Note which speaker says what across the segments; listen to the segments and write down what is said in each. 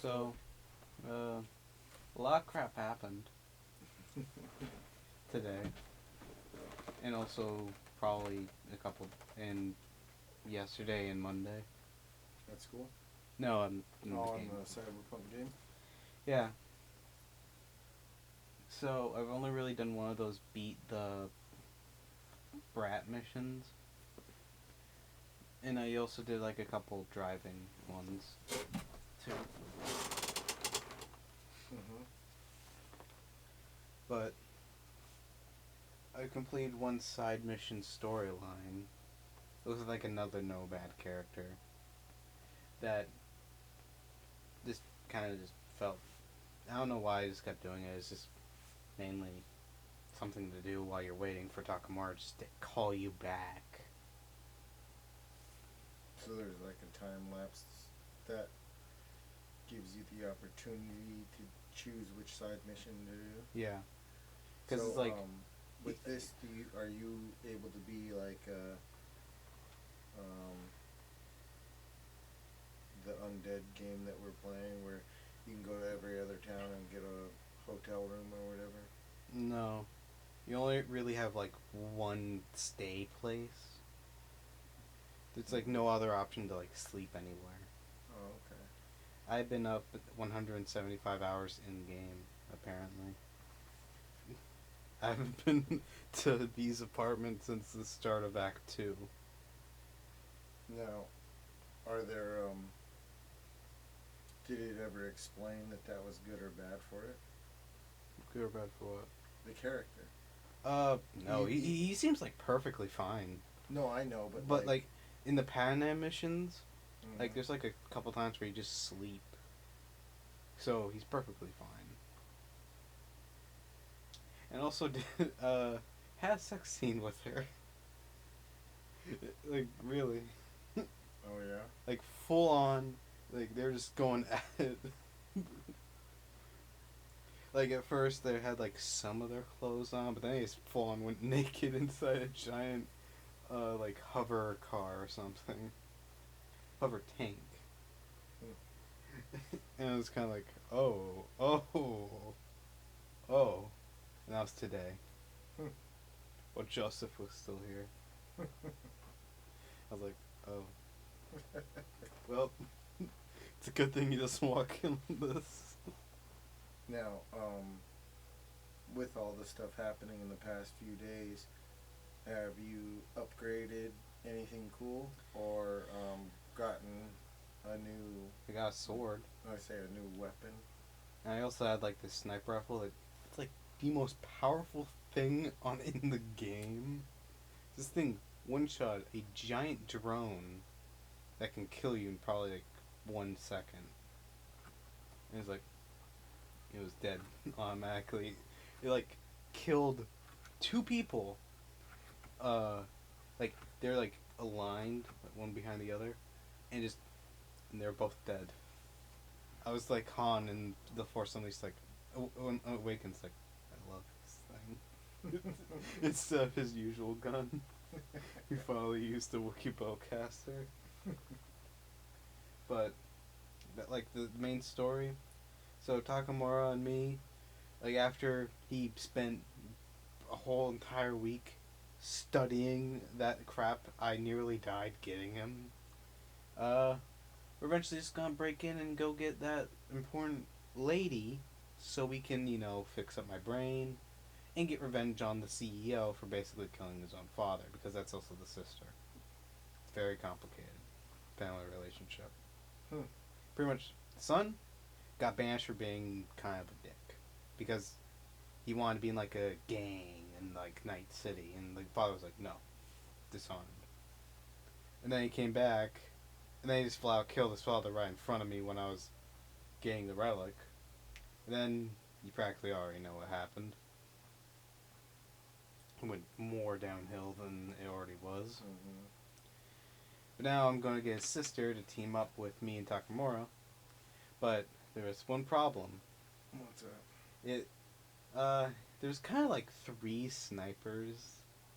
Speaker 1: So, a lot of crap happened today, and also probably a couple and yesterday and Monday.
Speaker 2: At school?
Speaker 1: No, I'm in the
Speaker 2: Oh, on
Speaker 1: game.
Speaker 2: the Cyberpunk game?
Speaker 1: Yeah. So I've only really done one of those beat the brat missions, and I also did like a couple driving ones too.
Speaker 2: Mm-hmm.
Speaker 1: But I completed one side mission storyline. It was like another no bad character that just kind of just felt. I don't know why I just kept doing it. It's just mainly something to do while you're waiting for Takamura just to call you back.
Speaker 2: So there's like a time lapse that gives you the opportunity to choose which side mission to do.
Speaker 1: Yeah, because
Speaker 2: So,
Speaker 1: it's like
Speaker 2: with this, are you able to be like um, the undead game that we're playing, where you can go to every other town and get a hotel room or whatever?
Speaker 1: no, you only really have like one stay place. There's like no other option to like sleep anywhere.
Speaker 2: Oh, okay.
Speaker 1: I've been up 175 hours in game apparently. I haven't been to B's apartment since the start of Act 2.
Speaker 2: Now, are there did it ever explain that that was good or bad for it?
Speaker 1: Good or bad for what?
Speaker 2: The character.
Speaker 1: No, he seems like perfectly fine.
Speaker 2: No, I know, but
Speaker 1: But like in the Pan Am missions, like
Speaker 2: Mhm.
Speaker 1: there's like a couple times where you just sleep. So he's perfectly fine. And also did had a sex scene with her. Like really.
Speaker 2: Oh yeah.
Speaker 1: Like full on, like they're just going at it. Like at first they had like some of their clothes on, but then they just full on went naked inside a giant like hover car or something. Hover tank. And it was kinda like, oh. And that was today.
Speaker 2: Hmm.
Speaker 1: While Joseph was still here. I was like, oh. Well, it's a good thing he doesn't walk in on this.
Speaker 2: Now, with all the stuff happening in the past few days, have you upgraded anything cool or gotten a new?
Speaker 1: I got a sword.
Speaker 2: I say a new weapon.
Speaker 1: And I also had like this sniper rifle that it's like the most powerful thing on in the game. This thing one shot a giant drone that can kill you in probably like 1 second. And it's like it was dead automatically. It like killed two people. Uh, like they're like aligned, like one behind the other, and just and they're both dead. I was like Han and the Force Unleashed like when Awakens like I love this thing. Instead of his usual gun, he finally used the Wookiee bowcaster. But that like the main story. So Takamura and me, like after he spent a whole entire week studying that crap, I nearly died getting him. We're eventually just gonna break in and go get that important lady, so we can fix up my brain and get revenge on the CEO for basically killing his own father because that's also the sister. It's very complicated family relationship.
Speaker 2: Hmm.
Speaker 1: Pretty much, the son got banished for being kind of a dick because he wanted to be in like a gang in like Night City, and the father was like, no, disarmed. And then he came back, and then he just flat out killed his father right in front of me when I was getting the relic. And then you practically already know what happened. It went more downhill than it already was.
Speaker 2: Mm-hmm.
Speaker 1: But now I'm going to get his sister to team up with me and Takamura. But there is one problem.
Speaker 2: What's that?
Speaker 1: It there's kind of like three snipers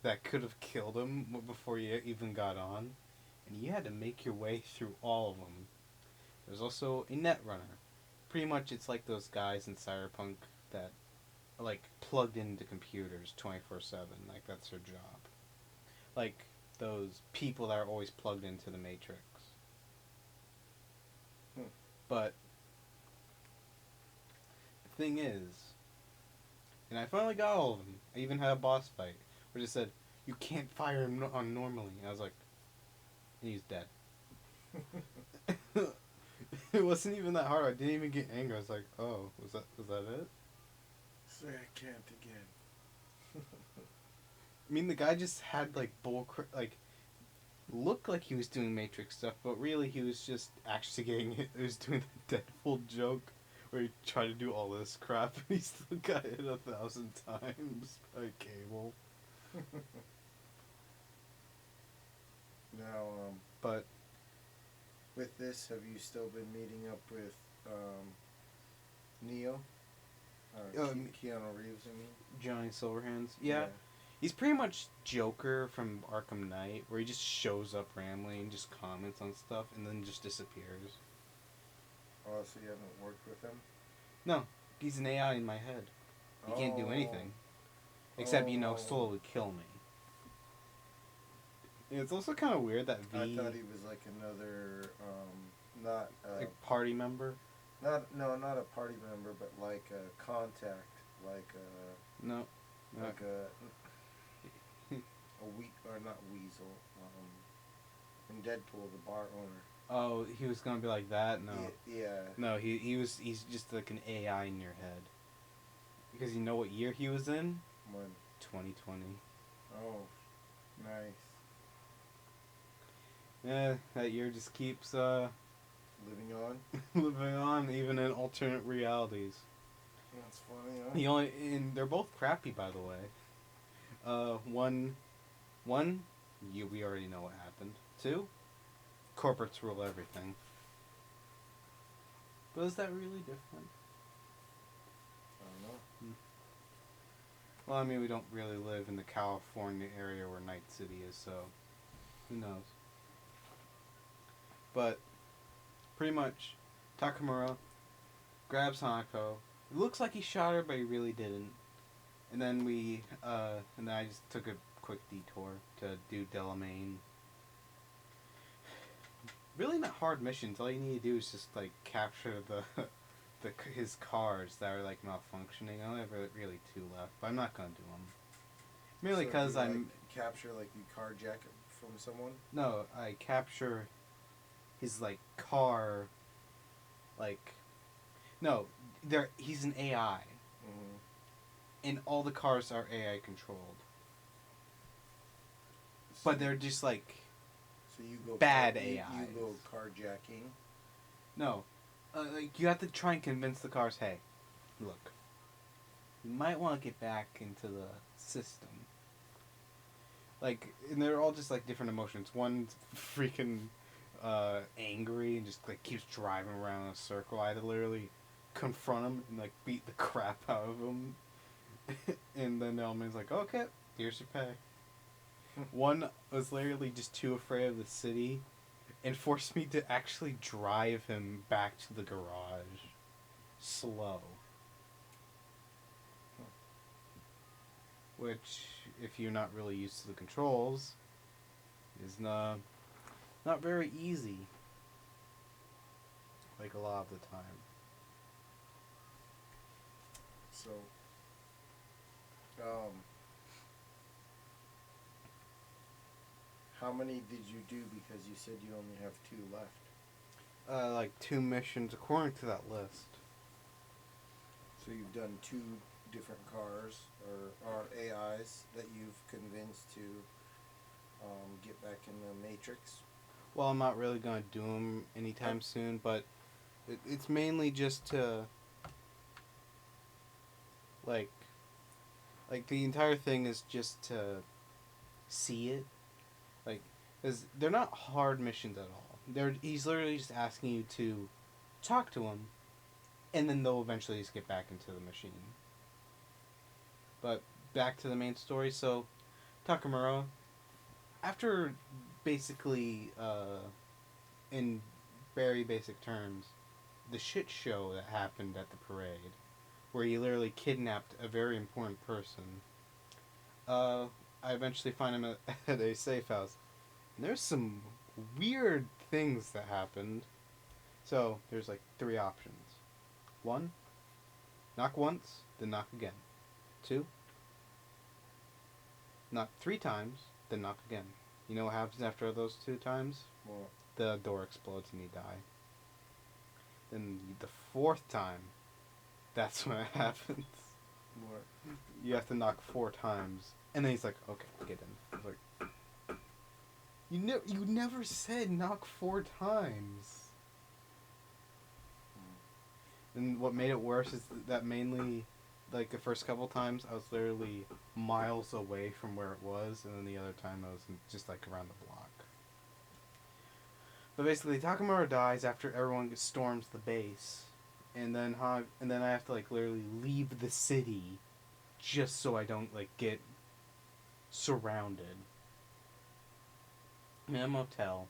Speaker 1: that could have killed him before you even got on, and you had to make your way through all of them. There's also a net runner, pretty much it's like those guys in Cyberpunk that are like plugged into computers 24/7. Like that's their job. Like those people that are always plugged into the Matrix.
Speaker 2: Hmm.
Speaker 1: But the thing is, and I finally got all of them. I even had a boss fight where it said you can't fire him on normally. And I was like, he's dead. It wasn't even that hard. I didn't even get angry. I was like, oh, was that it?
Speaker 2: Say I can't again.
Speaker 1: I mean, the guy just had like like looked like he was doing Matrix stuff, but really he was just actually getting hit. He was doing the Deadpool joke where he tried to do all this crap and he still got hit 1,000 times by Cable.
Speaker 2: Now,
Speaker 1: But
Speaker 2: with this, have you still been meeting up with Neo? Keanu Reeves, I mean.
Speaker 1: Johnny Silverhands, yeah. He's pretty much Joker from Arkham Knight, where he just shows up randomly and just comments on stuff and then just disappears.
Speaker 2: Oh, so you haven't worked with him?
Speaker 1: No, he's an AI in my head. He can't do anything. Except, slowly kill me. Yeah, it's also kind of weird that V...
Speaker 2: I thought he was like another, not a...
Speaker 1: Like, party member?
Speaker 2: Not a party member, but like a contact, like a...
Speaker 1: No.
Speaker 2: Like not Weasel, in Deadpool, the bar owner.
Speaker 1: Oh, he was gonna be like that? No.
Speaker 2: Yeah.
Speaker 1: No, he's just like an AI in your head. Because you know what year he was in?
Speaker 2: When?
Speaker 1: 2020.
Speaker 2: Oh, nice.
Speaker 1: Yeah, that year just keeps
Speaker 2: living on.
Speaker 1: living on, even in alternate realities.
Speaker 2: That's funny, huh?
Speaker 1: And they're both crappy, by the way. One, we already know what happened. Two, corporates rule everything. But is that really different?
Speaker 2: I don't know.
Speaker 1: Well, I mean, we don't really live in the California area where Night City is, so who knows? But pretty much, Takamura grabs Hanako. It looks like he shot her, but he really didn't. And then and then I just took a quick detour to do Delamain. Really not hard missions. All you need to do is just like capture his cars that are like malfunctioning. I only have really 2 left, but I'm not gonna do them. Mainly because
Speaker 2: capture like you carjack it from someone.
Speaker 1: No, I capture his like car. Like, no, he's an AI.
Speaker 2: Mm-hmm.
Speaker 1: And all the cars are AI controlled. But they're just like...
Speaker 2: So you go...
Speaker 1: Bad AI.
Speaker 2: You go carjacking.
Speaker 1: No. Like, you have to try and convince the cars, hey, look, you might want to get back into the system. Like, and they're all just like different emotions. One's freaking angry and just like keeps driving around in a circle. I had to literally confront him and like beat the crap out of him. And then Elman's like, okay, here's your pay. One was literally just too afraid of the city and forced me to actually drive him back to the garage. Slow. Which, if you're not really used to the controls, is not very easy. Like a lot of the time.
Speaker 2: So... how many did you do? Because you said you only have 2 left.
Speaker 1: Like 2 missions according to that list.
Speaker 2: So you've done 2 different cars or AIs that you've convinced to get back in the Matrix.
Speaker 1: Well, I'm not really gonna do them anytime soon, but it's mainly just to like the entire thing is just to see it. Like, cause they're not hard missions at all. He's literally just asking you to talk to him, and then they'll eventually just get back into the machine. But back to the main story. So, Takamura, after basically, in very basic terms, the shit show that happened at the parade, where he literally kidnapped a very important person. I eventually find him at a safe house. And there's some weird things that happened. So there's like 3 options. 1, knock once, then knock again. 2, knock 3 times, then knock again. You know what happens after those 2 times?
Speaker 2: Well,
Speaker 1: The door explodes and you die. Then the 4th time, that's when it happens.
Speaker 2: what?
Speaker 1: You have to knock 4 times. And then he's like, okay, get in. I was like, you never said knock 4 times. And what made it worse is that mainly, like, the first couple times, I was literally miles away from where it was, and then the other time I was just, like, around the block. But basically, Takamaru dies after everyone storms the base, and then I have to, like, literally leave the city just so I don't, like, get surrounded. I'm in a motel.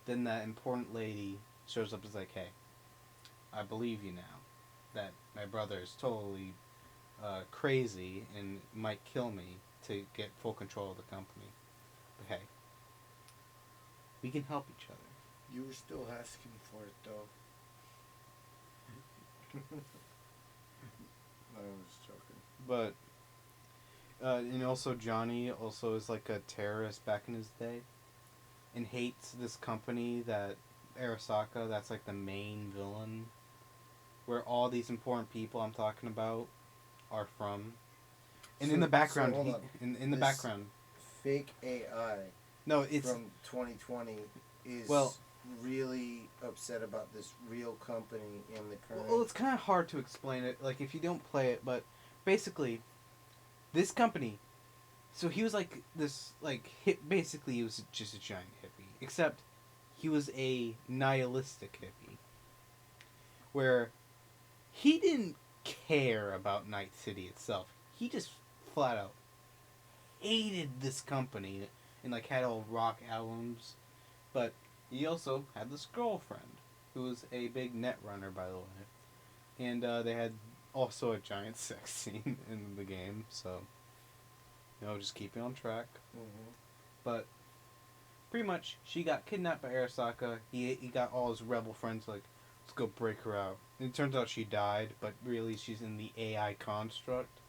Speaker 1: Then that important lady shows up and is like, hey, I believe you now that my brother is totally crazy and might kill me to get full control of the company. But hey, we can help each other.
Speaker 2: You were still asking for it, though. I was joking.
Speaker 1: But, and also Johnny also is like a terrorist back in his day and hates this company that Arasaka, that's like the main villain, where all these important people I'm talking about are from. And in the background,
Speaker 2: hold on.
Speaker 1: in the
Speaker 2: This
Speaker 1: background,
Speaker 2: fake AI
Speaker 1: no, it's
Speaker 2: from 2020 is really upset about this real company in the current.
Speaker 1: well, it's kind of hard to explain it, like if you don't play it. But basically, this company. So he was like this, like basically he was just a giant hippie, except he was a nihilistic hippie, where he didn't care about Night City itself. He just flat out hated this company and like had all rock albums. But he also had this girlfriend who was a big net runner, by the way. And they had also a giant sex scene in the game, so just keep it on track.
Speaker 2: Mm-hmm.
Speaker 1: But pretty much she got kidnapped by Arasaka. He got all his rebel friends like, let's go break her out. And it turns out she died, but really she's in the AI construct.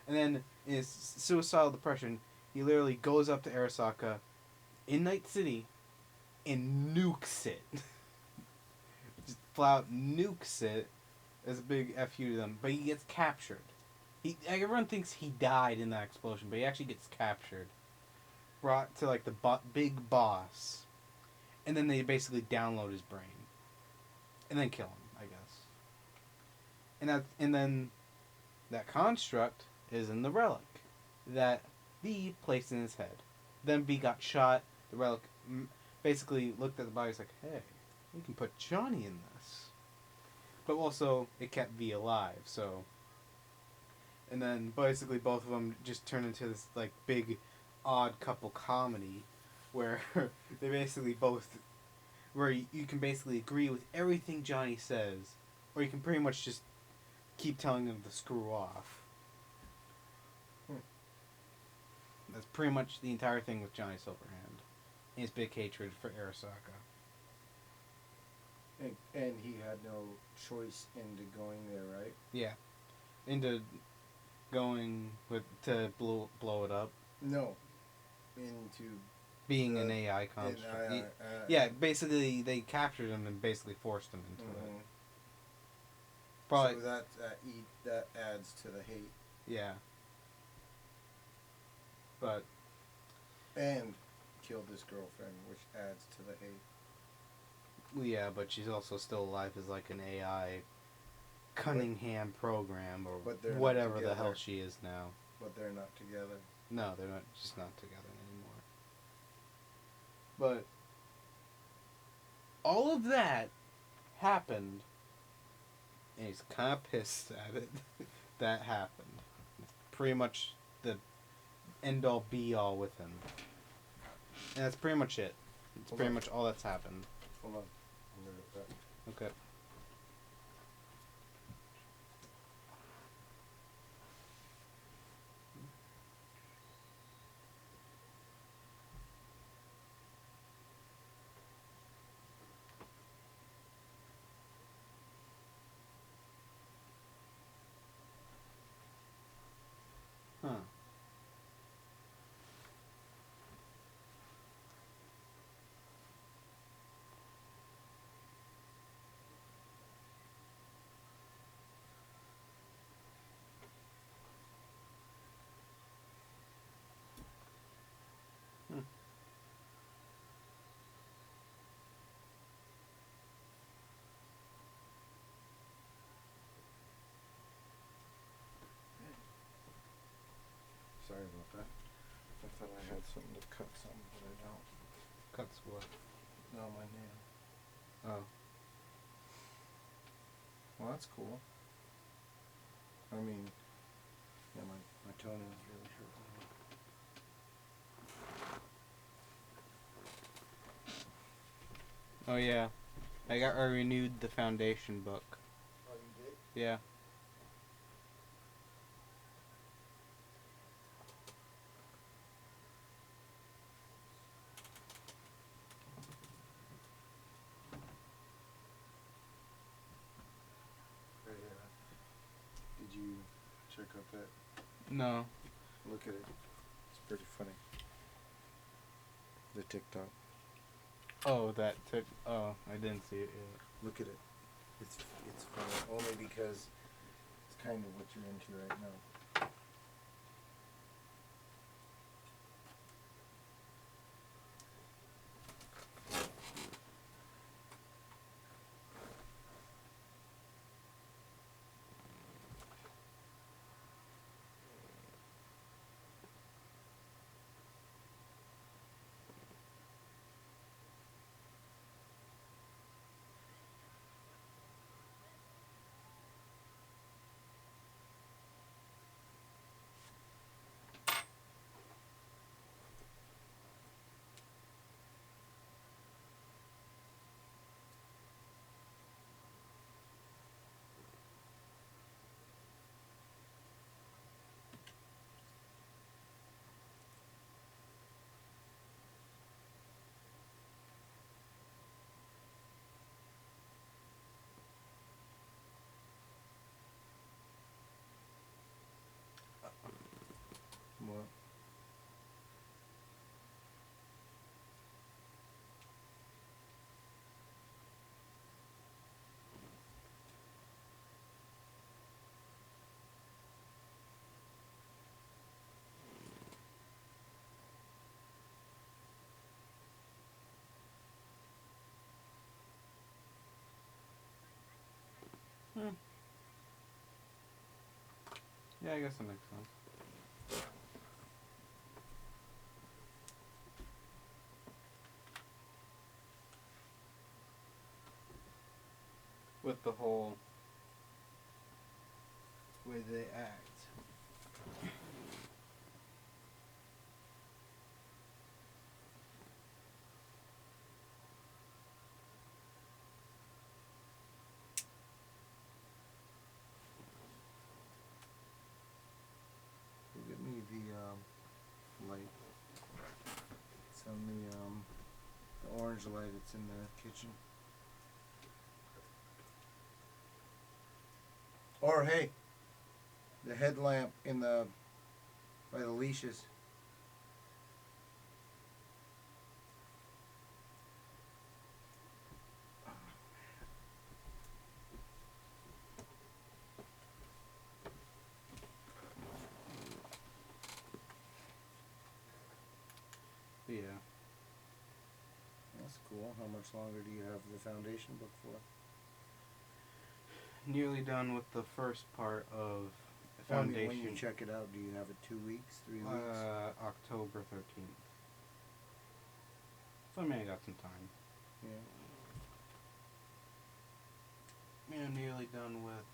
Speaker 1: And then in his suicidal depression, he literally goes up to Arasaka in Night City and nukes it. Just flat out nukes it as a big FU to them. But he gets captured. Everyone thinks he died in that explosion, but he actually gets captured. Brought to like the big boss. And then they basically download his brain. And then kill him, I guess. And then that construct is in the relic that B placed in his head. Then B got shot. The relic basically looked at the body and was like, hey, we can put Johnny in this. But also, it kept V alive, so. And then basically both of them just turned into this like big odd couple comedy where they basically both, where you can basically agree with everything Johnny says, or you can pretty much just keep telling him to screw off. That's pretty much the entire thing with Johnny Silverhand. And his big hatred for Arasaka.
Speaker 2: And he had no choice into going there, right?
Speaker 1: Yeah. Into going to blow it up.
Speaker 2: No. Into
Speaker 1: being an AI construct. Yeah, basically they captured him and basically forced him into it. Probably.
Speaker 2: So that adds to the hate.
Speaker 1: Yeah. But.
Speaker 2: And killed his girlfriend, which adds to the hate.
Speaker 1: Well, yeah, but she's also still alive as like an AI Cunningham program or whatever the hell she is now.
Speaker 2: But they're not together.
Speaker 1: No, they're just not together anymore. But all of that happened, and he's kind of pissed at it that happened. It's pretty much the end-all be-all with him. And that's pretty much it. It's pretty much all that's happened.
Speaker 2: Hold on. I'm gonna get that.
Speaker 1: Okay.
Speaker 2: thought I had something to cut something, but I don't.
Speaker 1: Cuts what?
Speaker 2: No, my nail.
Speaker 1: Oh.
Speaker 2: Well, that's cool. I mean, yeah, my toenail's really hurting.
Speaker 1: Oh yeah. I renewed the Foundation book.
Speaker 2: Oh, you did?
Speaker 1: Yeah.
Speaker 2: Did you check out that?
Speaker 1: No.
Speaker 2: Look at it. It's pretty funny. The TikTok.
Speaker 1: Oh, oh, I didn't see it yet.
Speaker 2: Look at it. It's funny only because it's kind of what you're into right now. What?
Speaker 1: Yeah, I guess that makes sense. With the whole way they act.
Speaker 2: Give me the light. It's on the orange light. It's in the kitchen. Or hey, the headlamp in the by the leashes.
Speaker 1: Yeah.
Speaker 2: That's cool. How much longer do you have the foundation book for?
Speaker 1: Nearly done with the first part of the
Speaker 2: I mean,
Speaker 1: Foundation.
Speaker 2: when you check it out, do you have it 2 weeks, 3 weeks?
Speaker 1: October 13th. So I mean, I got some time.
Speaker 2: Yeah.
Speaker 1: Yeah, nearly done with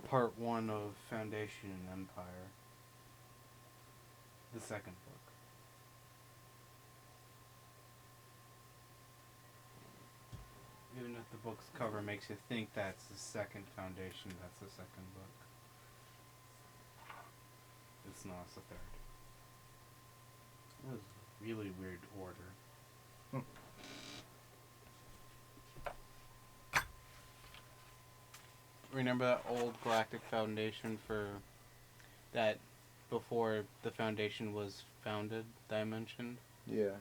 Speaker 1: part 1 of Foundation and Empire. The second book. Even if the book's cover makes you think that's the second Foundation, that's the second book. It's not, it's the third. It was a really weird order. Remember that old Galactic Foundation for that before the Foundation was founded that I mentioned?
Speaker 2: Yeah.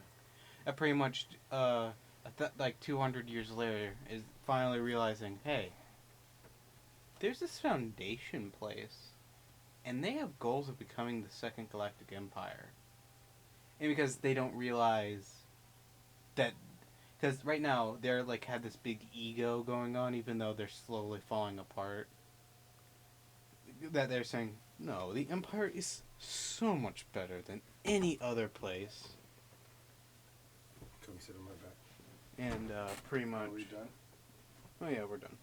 Speaker 1: That pretty much, like 200 years later, is finally realizing, hey, there's this Foundation place, and they have goals of becoming the Second Galactic Empire. And because they don't realize that, because right now they're like had this big ego going on, even though they're slowly falling apart. that they're saying, no, the Empire is so much better than any other place.
Speaker 3: Come sit on my back.
Speaker 1: And pretty much.
Speaker 3: Are we done?
Speaker 1: Oh yeah, we're done.